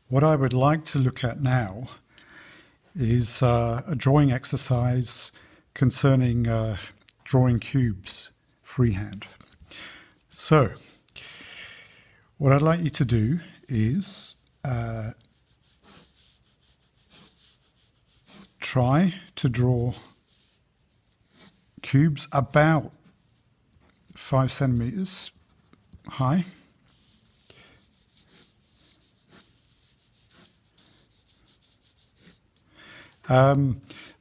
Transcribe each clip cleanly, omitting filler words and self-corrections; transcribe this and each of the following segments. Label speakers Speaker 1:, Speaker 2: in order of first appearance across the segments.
Speaker 1: What I would like to look at now is a drawing exercise concerning drawing cubes freehand. So, what I'd like you to do is try to draw cubes about 5 centimeters high.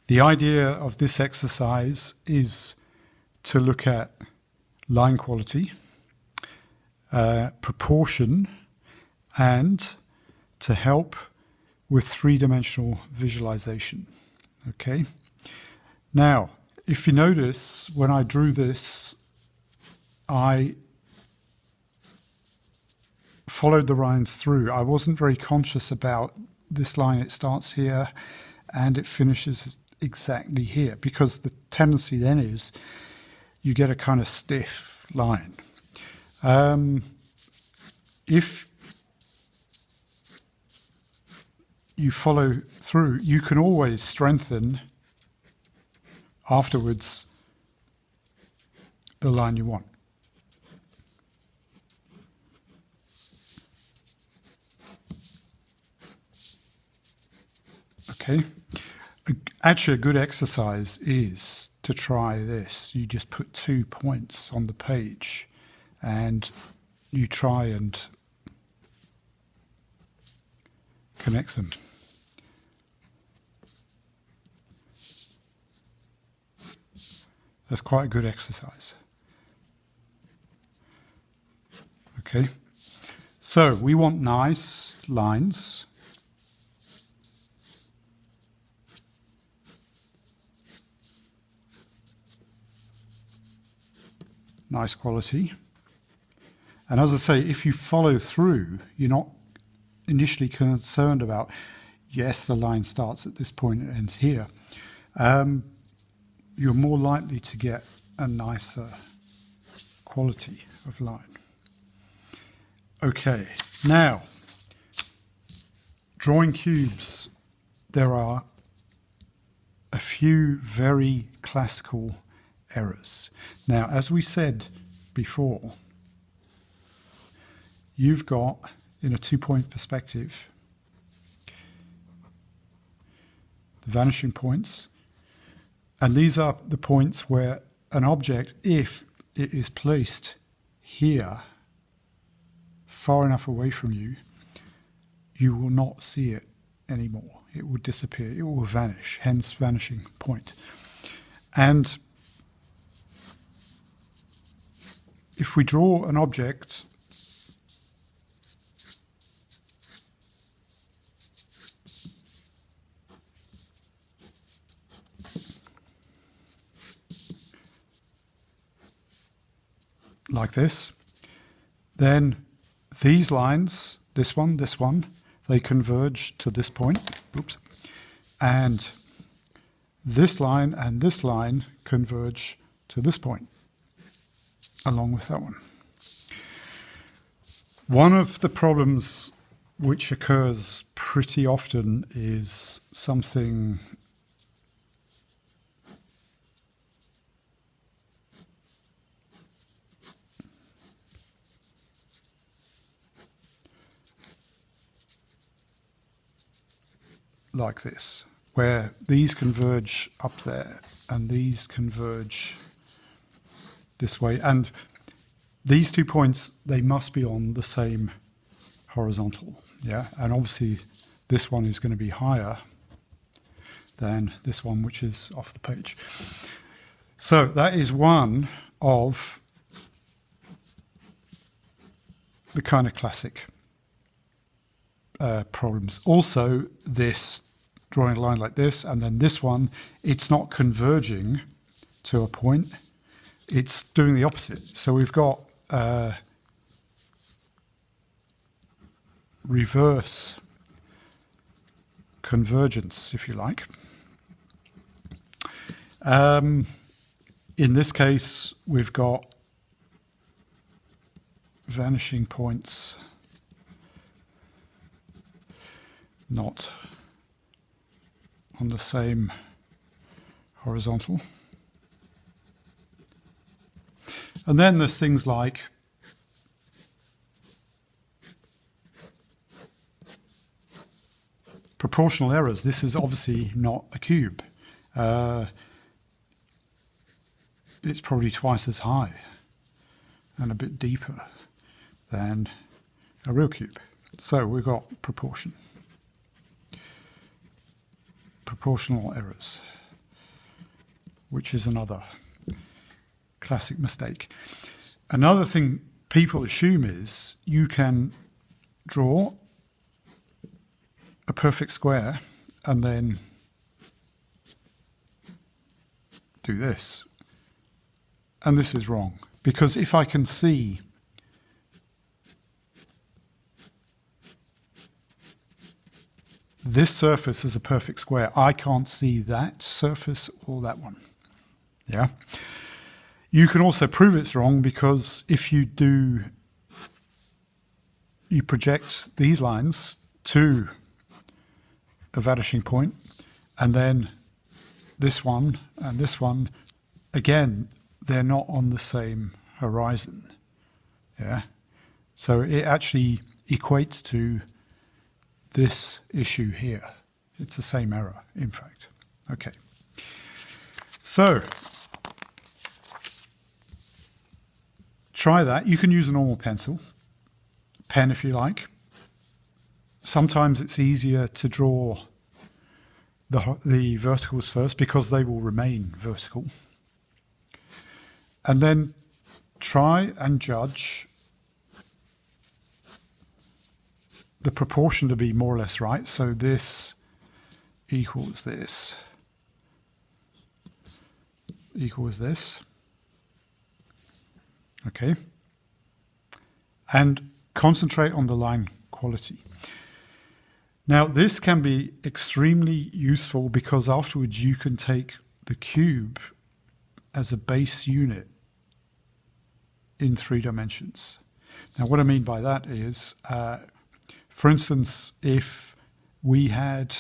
Speaker 1: The idea of this exercise is to look at line quality, proportion, and to help with three-dimensional visualization. Okay. Now, if you notice, when I drew this, I followed the lines through. I wasn't very conscious about this line. It starts here and it finishes exactly here, because the tendency then is you get a kind of stiff line. If you follow through, you can always strengthen afterwards the line you want. Okay. Actually, a good exercise is to try this. You just put 2 points on the page and you try and connect them. That's quite a good exercise. Okay. So we want nice lines. Nice quality. And as I say, if you follow through, you're not initially concerned about, yes, the line starts at this point and ends here. You're more likely to get a nicer quality of line. Okay, now, drawing cubes, there are a few very classical errors. Now, as we said before, you've got, in a 2-point perspective, the vanishing points, and these are the points where an object, if it is placed here, far enough away from you, you will not see it anymore. It will disappear, it will vanish, hence vanishing point. And if we draw an object like this, then these lines, this one, they converge to this point. Oops. And this line and this line converge to this point, along with that one. One of the problems which occurs pretty often is something like this, where these converge up there and these converge this way, and these 2 points, they must be on the same horizontal, yeah, and obviously this one is going to be higher than this one, which is off the page. So that is one of the kind of classic problems. Also, this drawing a line like this, and then this one, it's not converging to a point, it's doing the opposite. So we've got reverse convergence, if you like. In this case, we've got vanishing points not on the same horizontal. And then there's things like proportional errors. This is obviously not a cube. It's probably twice as high and a bit deeper than a real cube. So we've got proportional errors, which is another classic mistake. Another thing people assume is you can draw a perfect square and then do this. And this is wrong, because if I can see this surface as a perfect square, I can't see that surface or that one. Yeah. You can also prove it's wrong, because if you project these lines to a vanishing point, and then this one and this one, again, they're not on the same horizon. Yeah. So it actually equates to this issue here. It's the same error, in fact. Okay. So try that. You can use a normal pencil, pen if you like. Sometimes it's easier to draw the verticals first, because they will remain vertical. And then try and judge the proportion to be more or less right. So this equals this, equals this. Okay. And concentrate on the line quality. Now, this can be extremely useful, because afterwards you can take the cube as a base unit in 3 dimensions. Now, what I mean by that is, for instance, if we had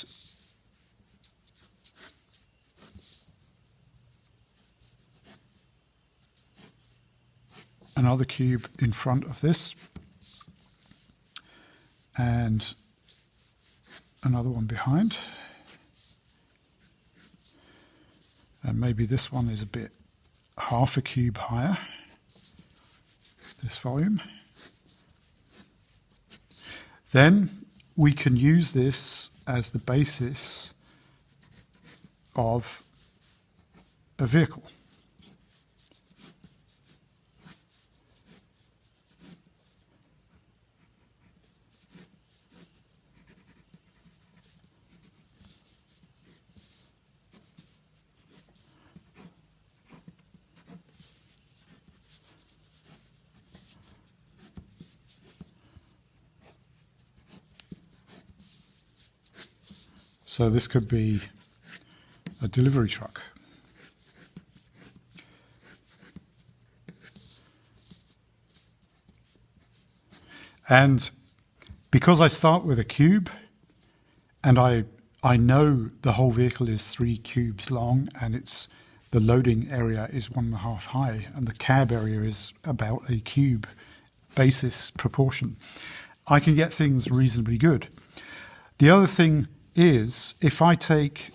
Speaker 1: another cube in front of this and another one behind, and maybe this one is a bit half a cube higher, this volume, then we can use this as the basis of a vehicle. So this could be a delivery truck. And because I start with a cube, and I know the whole vehicle is 3 cubes long, and the loading area is 1.5 high, and the cab area is about a cube basis proportion, I can get things reasonably good. The other thing is, if I take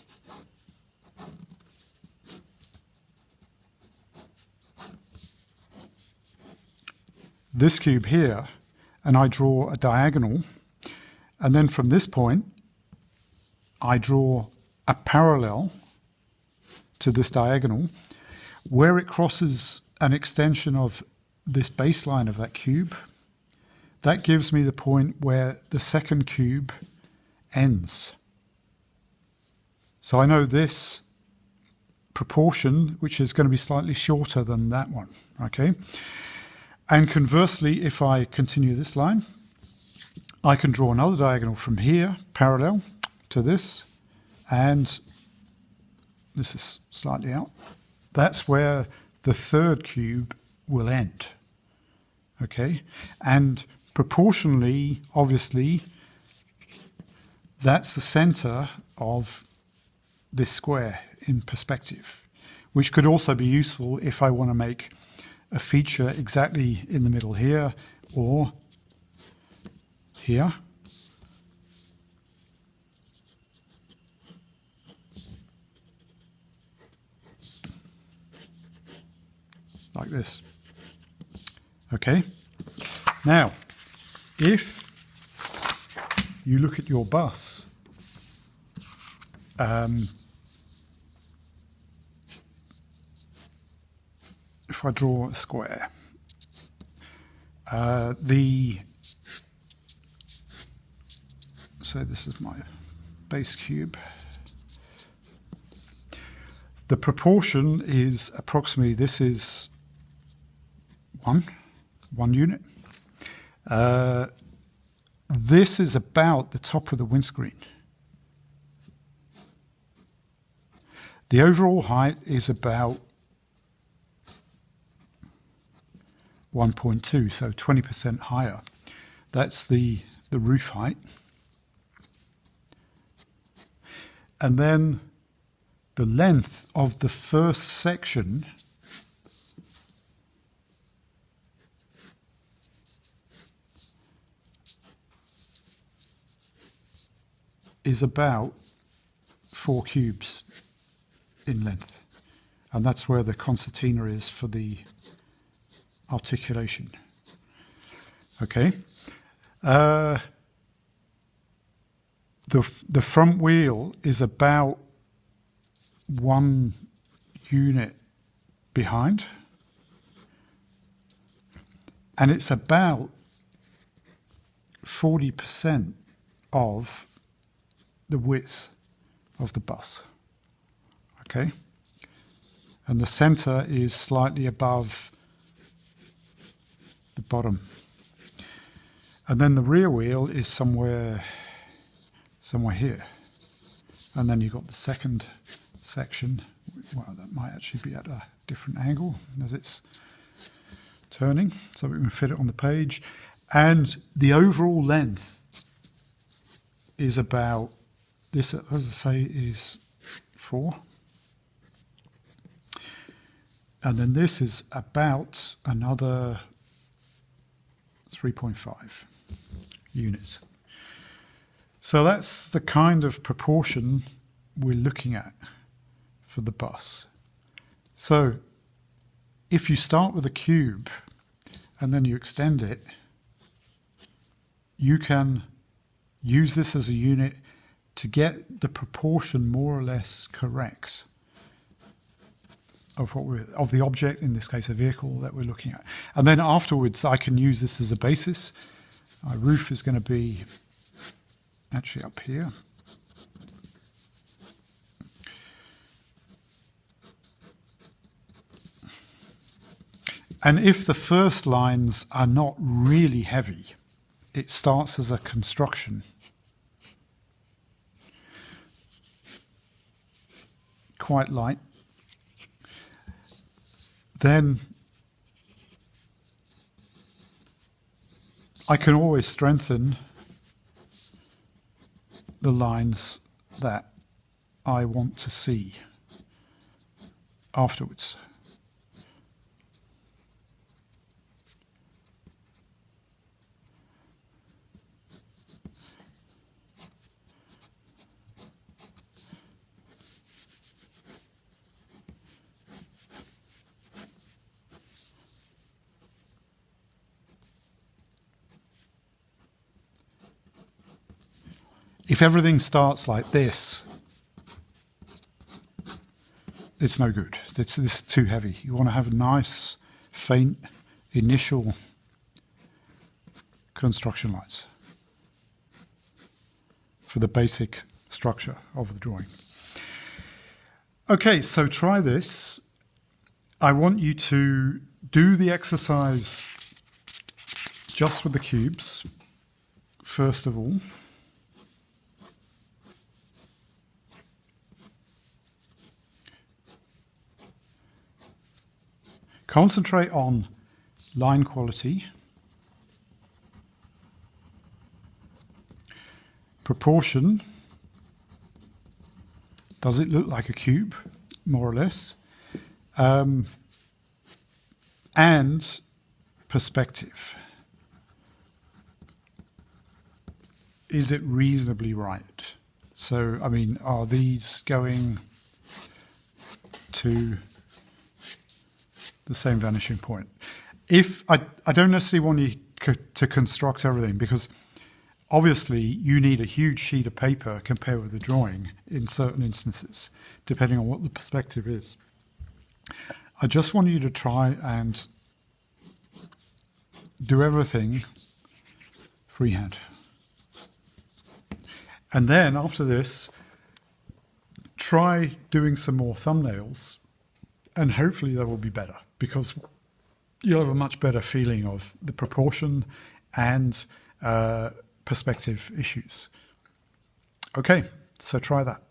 Speaker 1: this cube here and I draw a diagonal, and then from this point I draw a parallel to this diagonal, where it crosses an extension of this baseline of that cube, that gives me the point where the second cube ends. So I know this proportion, which is going to be slightly shorter than that one, okay? And conversely, if I continue this line, I can draw another diagonal from here, parallel to this, and this is slightly out. That's where the third cube will end, okay? And proportionally, obviously, that's the center of this square in perspective, which could also be useful if I want to make a feature exactly in the middle here or here. Like this. Okay. Now, if you look at your bus, if I draw a square, so this is my base cube. The proportion is approximately, this is one unit. This is about the top of the windscreen. The overall height is about 1.2, so 20% higher. That's the roof height. And then the length of the first section is about 4 cubes in length. And that's where the concertina is for the articulation. Okay. The front wheel is about 1 unit behind, and it's about 40% of the width of the bus. Okay, and the center is slightly above the bottom, and then the rear wheel is somewhere here, and then you've got the second section. Well, that might actually be at a different angle as it's turning, so we can fit it on the page. And the overall length is about this, as I say, is 4. And then this is about another 3.5 units. So that's the kind of proportion we're looking at for the bus. So if you start with a cube and then you extend it, you can use this as a unit to get the proportion more or less correct of the object, in this case a vehicle, that we're looking at. And then afterwards I can use this as a basis. My roof is going to be actually up here. And if the first lines are not really heavy, it starts as a construction. Quite light. Then I can always strengthen the lines that I want to see afterwards. If everything starts like this, it's no good. This is too heavy. You want to have a nice, faint, initial construction lines for the basic structure of the drawing. Okay, so try this. I want you to do the exercise just with the cubes, first of all. Concentrate on line quality, proportion, Does it look like a cube, more or less? And perspective. Is it reasonably right? So, I mean, are these going to the same vanishing point? If I don't necessarily want you to construct everything, because obviously you need a huge sheet of paper compared with the drawing in certain instances, depending on what the perspective is. I just want you to try and do everything freehand. And then after this, try doing some more thumbnails, and hopefully they will be better, because you'll have a much better feeling of the proportion and perspective issues. Okay, so try that.